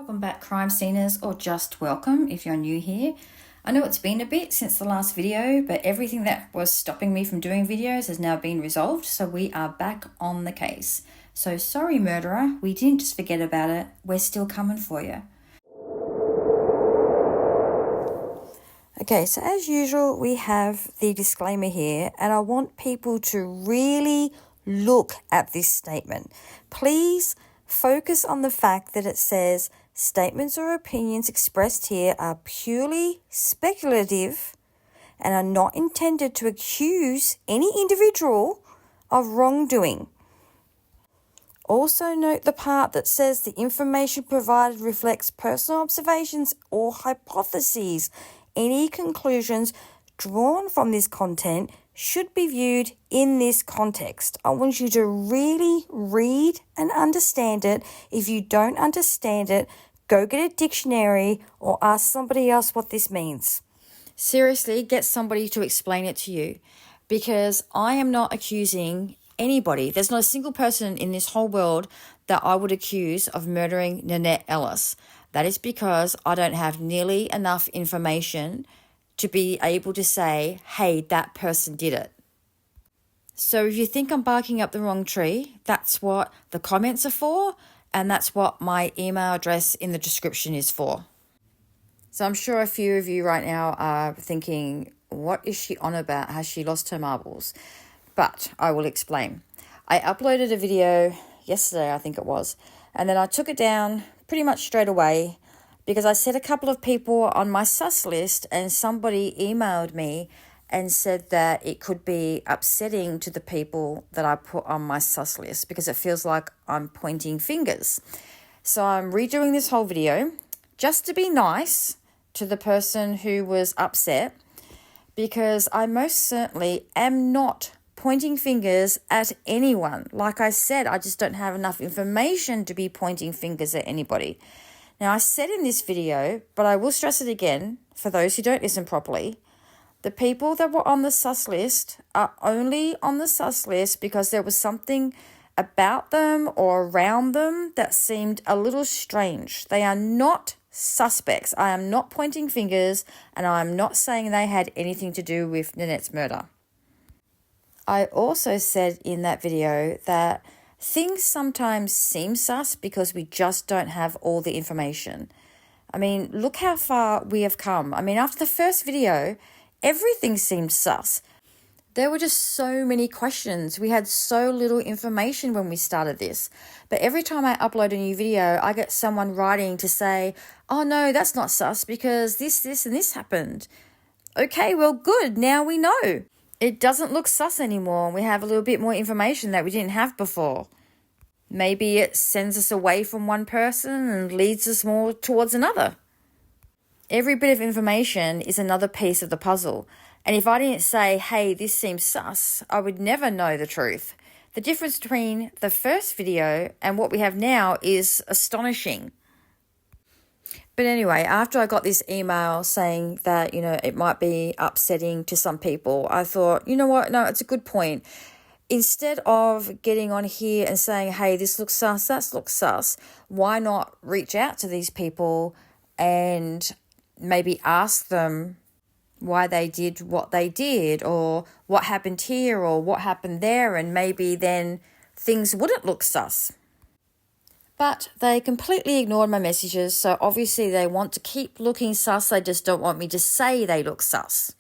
Welcome back, crime sceners, or just welcome if you're new here. I know it's been a bit since the last video, but everything that was stopping me from doing videos has now been resolved, so we are back on the case. So sorry, murderer, we didn't just forget about it, we're still coming for you. Okay, so as usual, we have the disclaimer here, and I want people to really look at this statement. Please focus on the fact that it says statements or opinions expressed here are purely speculative and are not intended to accuse any individual of wrongdoing. Also note the part that says the information provided reflects personal observations or hypotheses. Any conclusions drawn from this content should be viewed in this context. I want you to really read and understand it. If you don't understand it, go get a dictionary or ask somebody else what this means. Seriously, get somebody to explain it to you, because I am not accusing anybody. There's not a single person in this whole world that I would accuse of murdering Nanette Ellis. That is because I don't have nearly enough information to be able to say, hey, that person did it. So if you think I'm barking up the wrong tree, that's what the comments are for, and that's what my email address in the description is for. So I'm sure a few of you right now are thinking, what is she on about? Has she lost her marbles? But I will explain. I uploaded a video yesterday, I think it was, and then I took it down pretty much straight away because I set a couple of people on my sus list, and somebody emailed me and said that it could be upsetting to the people that I put on my sus list because it feels like I'm pointing fingers. So I'm redoing this whole video just to be nice to the person who was upset, because I most certainly am not pointing fingers at anyone. Like I said, I just don't have enough information to be pointing fingers at anybody. Now, I said in this video, but I will stress it again for those who don't listen properly, the people that were on the sus list are only on the sus list because there was something about them or around them that seemed a little strange. They are not suspects. I am not pointing fingers, and I am not saying they had anything to do with Nanette's murder. I also said in that video that things sometimes seem sus because we just don't have all the information. I mean, look how far we have come. I mean, after the first video, everything seemed sus. There were just so many questions. We had so little information when we started this. But every time I upload a new video, I get someone writing to say, oh no, that's not sus because this, and this happened. Okay, well, good. Now we know. It doesn't look sus anymore. We have a little bit more information that we didn't have before. Maybe it sends us away from one person and leads us more towards another. Every bit of information is another piece of the puzzle. And if I didn't say, hey, this seems sus, I would never know the truth. The difference between the first video and what we have now is astonishing. But anyway, after I got this email saying that, it might be upsetting to some people, I thought, you know what? No, it's a good point. Instead of getting on here and saying, hey, this looks sus, that looks sus, why not reach out to these people and maybe ask them why they did what they did, or what happened here, or what happened there, and maybe then things wouldn't look sus. But they completely ignored my messages, so obviously they want to keep looking sus, they just don't want me to say they look sus.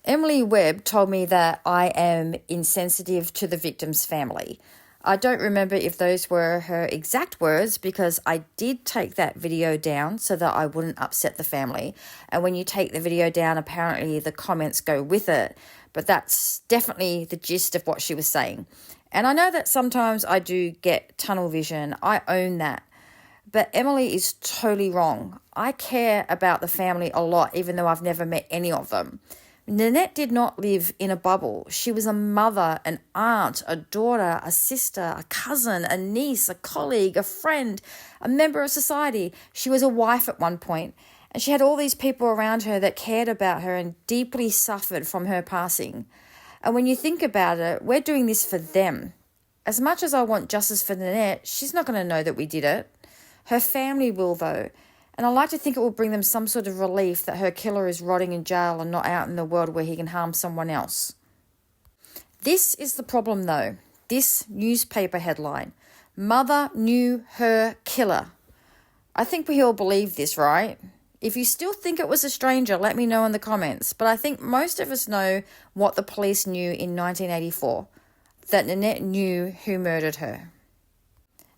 Emily Webb told me that I am insensitive to the victim's family. I don't remember if those were her exact words, because I did take that video down so that I wouldn't upset the family. And when you take the video down, apparently the comments go with it. But that's definitely the gist of what she was saying. And I know that sometimes I do get tunnel vision. I own that. But Emily is totally wrong. I care about the family a lot, even though I've never met any of them. Nanette did not live in a bubble. She was a mother, an aunt, a daughter, a sister, a cousin, a niece, a colleague, a friend, a member of society. She was a wife at one point, and she had all these people around her that cared about her and deeply suffered from her passing. And when you think about it, we're doing this for them. As much as I want justice for Nanette, she's not going to know that we did it. Her family will, though. And I like to think it will bring them some sort of relief that her killer is rotting in jail and not out in the world where he can harm someone else. This is the problem, though. This newspaper headline. Mother knew her killer. I think we all believe this, right? If you still think it was a stranger, let me know in the comments. But I think most of us know what the police knew in 1984. That Nanette knew who murdered her.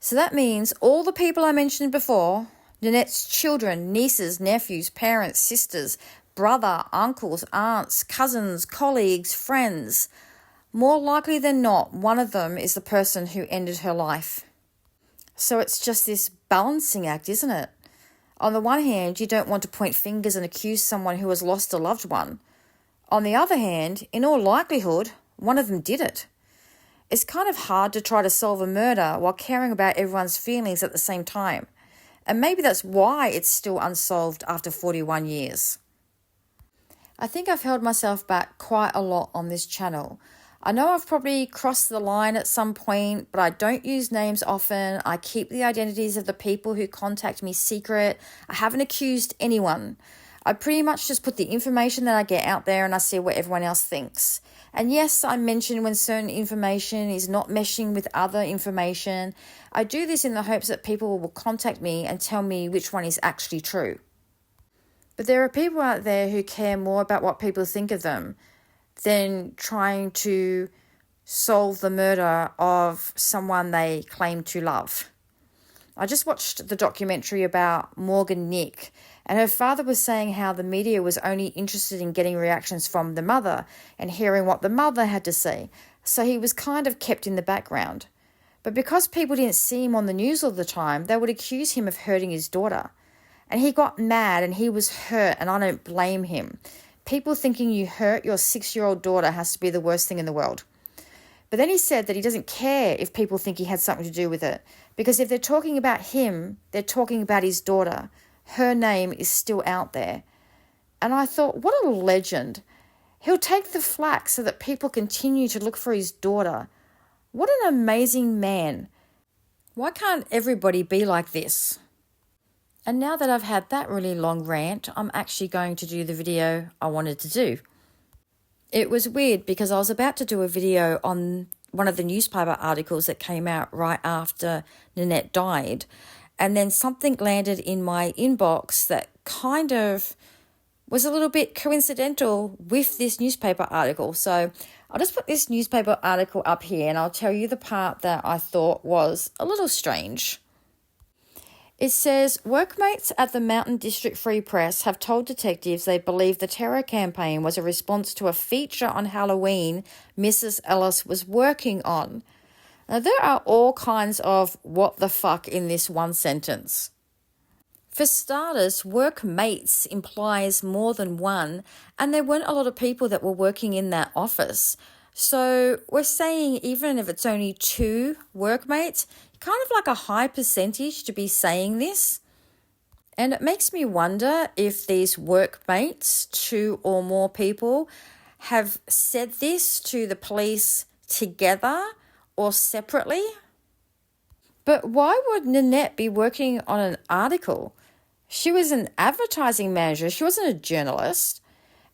So that means all the people I mentioned before, Nanette's children, nieces, nephews, parents, sisters, brother, uncles, aunts, cousins, colleagues, friends. More likely than not, one of them is the person who ended her life. So it's just this balancing act, isn't it? On the one hand, you don't want to point fingers and accuse someone who has lost a loved one. On the other hand, in all likelihood, one of them did it. It's kind of hard to try to solve a murder while caring about everyone's feelings at the same time. And maybe that's why it's still unsolved after 41 years. I think I've held myself back quite a lot on this channel. I know I've probably crossed the line at some point, but I don't use names often. I keep the identities of the people who contact me secret. I haven't accused anyone. I pretty much just put the information that I get out there and I see what everyone else thinks. And yes, I mention when certain information is not meshing with other information. I do this in the hopes that people will contact me and tell me which one is actually true. But there are people out there who care more about what people think of them than trying to solve the murder of someone they claim to love. I just watched the documentary about Morgan Nick, and her father was saying how the media was only interested in getting reactions from the mother and hearing what the mother had to say, so he was kind of kept in the background. But because people didn't see him on the news all the time, they would accuse him of hurting his daughter. And he got mad and he was hurt, and I don't blame him. People thinking you hurt your 6-year-old daughter has to be the worst thing in the world. But then he said that he doesn't care if people think he had something to do with it, because if they're talking about him, they're talking about his daughter. Her name is still out there. And I thought, what a legend. He'll take the flak so that people continue to look for his daughter. What an amazing man. Why can't everybody be like this? And now that I've had that really long rant, I'm actually going to do the video I wanted to do. It was weird because I was about to do a video on one of the newspaper articles that came out right after Nanette died. And then something landed in my inbox that kind of was a little bit coincidental with this newspaper article. So I'll just put this newspaper article up here and I'll tell you the part that I thought was a little strange. It says, workmates at the Mountain District Free Press have told detectives they believe the terror campaign was a response to a feature on Halloween Mrs. Ellis was working on. Now, there are all kinds of what the fuck in this one sentence. For starters, workmates implies more than one, and there weren't a lot of people that were working in that office. So we're saying even if it's only 2 workmates, kind of like a high percentage to be saying this. And it makes me wonder if these workmates, 2 or more people, have said this to the police together or separately. But why would Nanette be working on an article? She was an advertising manager. She wasn't a journalist.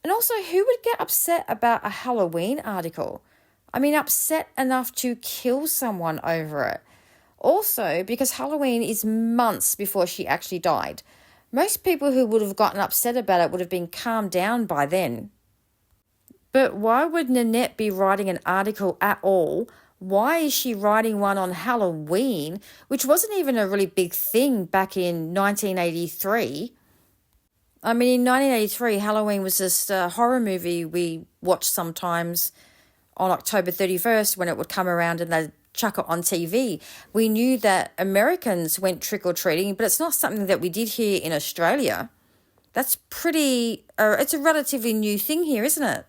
And also, who would get upset about a Halloween article? I mean, upset enough to kill someone over it. Also, because Halloween is months before she actually died. Most people who would have gotten upset about it would have been calmed down by then. But why would Nanette be writing an article at all? Why is she writing one on Halloween, which wasn't even a really big thing back in 1983? I mean, in 1983, Halloween was just a horror movie we watched sometimes on October 31st when it would come around and they'd chuck it on TV. We knew that Americans went trick-or-treating, but it's not something that we did here in Australia. That's it's a relatively new thing here, isn't it?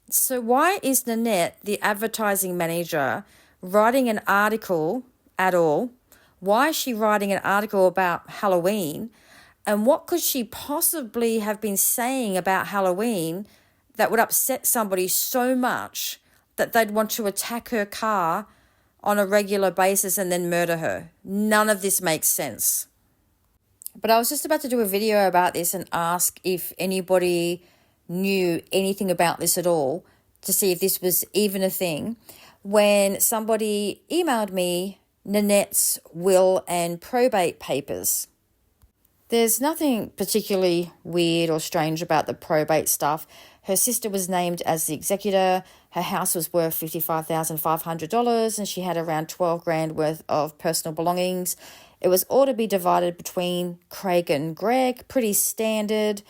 So why is Nanette, the advertising manager, writing an article at all? Why is she writing an article about Halloween? And what could she possibly have been saying about Halloween that would upset somebody so much that they'd want to attack her car on a regular basis and then murder her. None of this makes sense. But I was just about to do a video about this and ask if anybody knew anything about this at all, to see if this was even a thing, when somebody emailed me Nanette's will and probate papers. There's nothing particularly weird or strange about the probate stuff. Her sister was named as the executor. Her house was worth $55,500 and she had around 12 grand worth of personal belongings. It was all to be divided between Craig and Greg, pretty standard.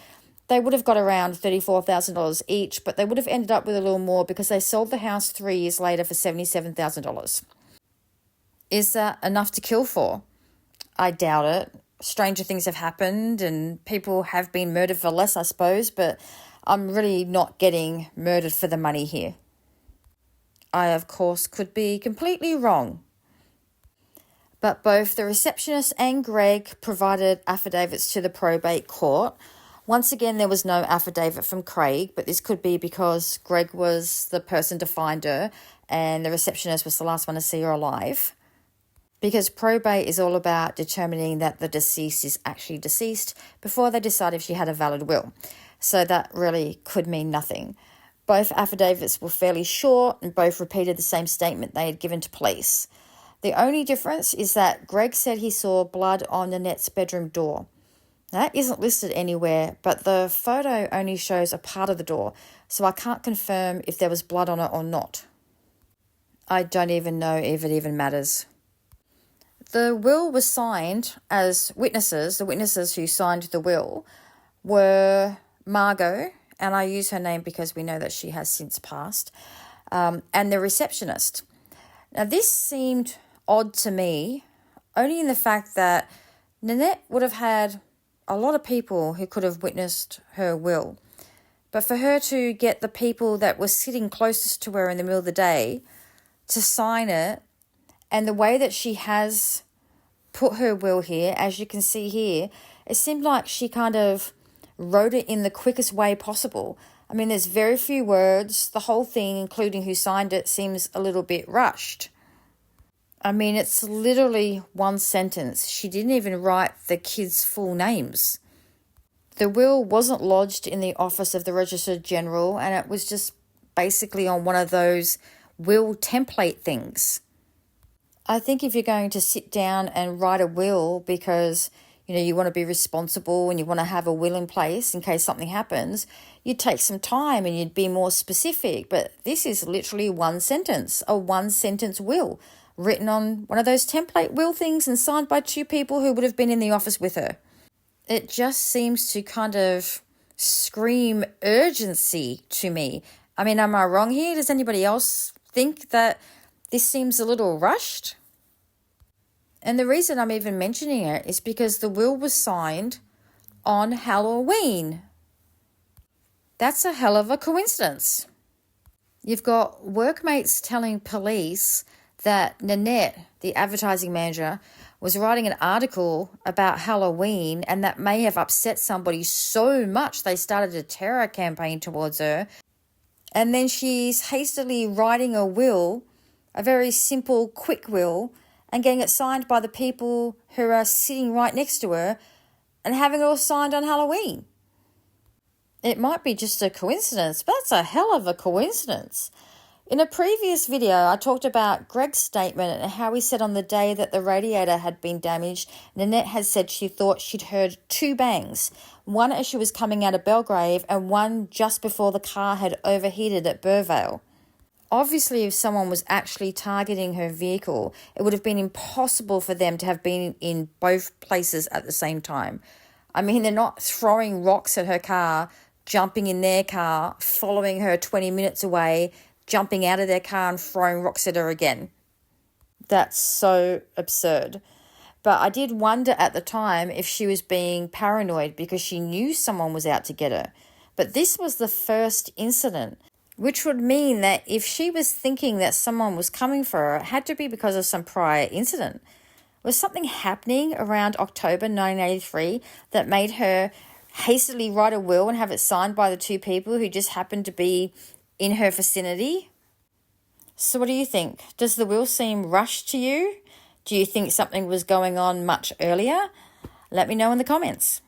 They would have got around $34,000 each, but they would have ended up with a little more because they sold the house 3 years later for $77,000. Is that enough to kill for? I doubt it. Stranger things have happened and people have been murdered for less, I suppose, but I'm really not getting murdered for the money here. I, of course, could be completely wrong. But both the receptionist and Greg provided affidavits to the probate court. Once again, there was no affidavit from Craig, but this could be because Greg was the person to find her and the receptionist was the last one to see her alive. Because probate is all about determining that the deceased is actually deceased before they decide if she had a valid will. So that really could mean nothing. Both affidavits were fairly short and both repeated the same statement they had given to police. The only difference is that Greg said he saw blood on Nanette's bedroom door. That isn't listed anywhere, but the photo only shows a part of the door, so I can't confirm if there was blood on it or not. I don't even know if it even matters. The will was signed as witnesses. The witnesses who signed the will were Margot, and I use her name because we know that she has since passed, and the receptionist. Now, this seemed odd to me, only in the fact that Nanette would have had a lot of people who could have witnessed her will. But for her to get the people that were sitting closest to her in the middle of the day to sign it, and the way that she has put her will here, as you can see here, it seemed like she kind of wrote it in the quickest way possible. I mean, there's very few words. The whole thing, including who signed it, seems a little bit rushed. I mean, it's literally one sentence. She didn't even write the kids' full names. The will wasn't lodged in the office of the Registrar General, and it was just basically on one of those will template things. I think if you're going to sit down and write a will because, you want to be responsible and you want to have a will in place in case something happens, you'd take some time and you'd be more specific. But this is literally one sentence, a one-sentence will, written on one of those template will things and signed by 2 people who would have been in the office with her. It just seems to kind of scream urgency to me. I mean, am I wrong here? Does anybody else think that this seems a little rushed? And the reason I'm even mentioning it is because the will was signed on Halloween. That's a hell of a coincidence. You've got workmates telling police that Nanette, the advertising manager, was writing an article about Halloween, and that may have upset somebody so much they started a terror campaign towards her. And then she's hastily writing a will, a very simple, quick will, and getting it signed by the people who are sitting right next to her and having it all signed on Halloween. It might be just a coincidence, but that's a hell of a coincidence. In a previous video, I talked about Greg's statement and how he said on the day that the radiator had been damaged, Nanette had said she thought she'd heard 2 bangs, one as she was coming out of Belgrave and one just before the car had overheated at Burvale. Obviously, if someone was actually targeting her vehicle, it would have been impossible for them to have been in both places at the same time. I mean, they're not throwing rocks at her car, jumping in their car, following her 20 minutes away, jumping out of their car and throwing rocks at her again. That's so absurd. But I did wonder at the time if she was being paranoid because she knew someone was out to get her. But this was the first incident, which would mean that if she was thinking that someone was coming for her, it had to be because of some prior incident. Was something happening around October 1983 that made her hastily write a will and have it signed by the 2 people who just happened to be in her vicinity? So what do you think? Does the will seem rushed to you? Do you think something was going on much earlier? Let me know in the comments.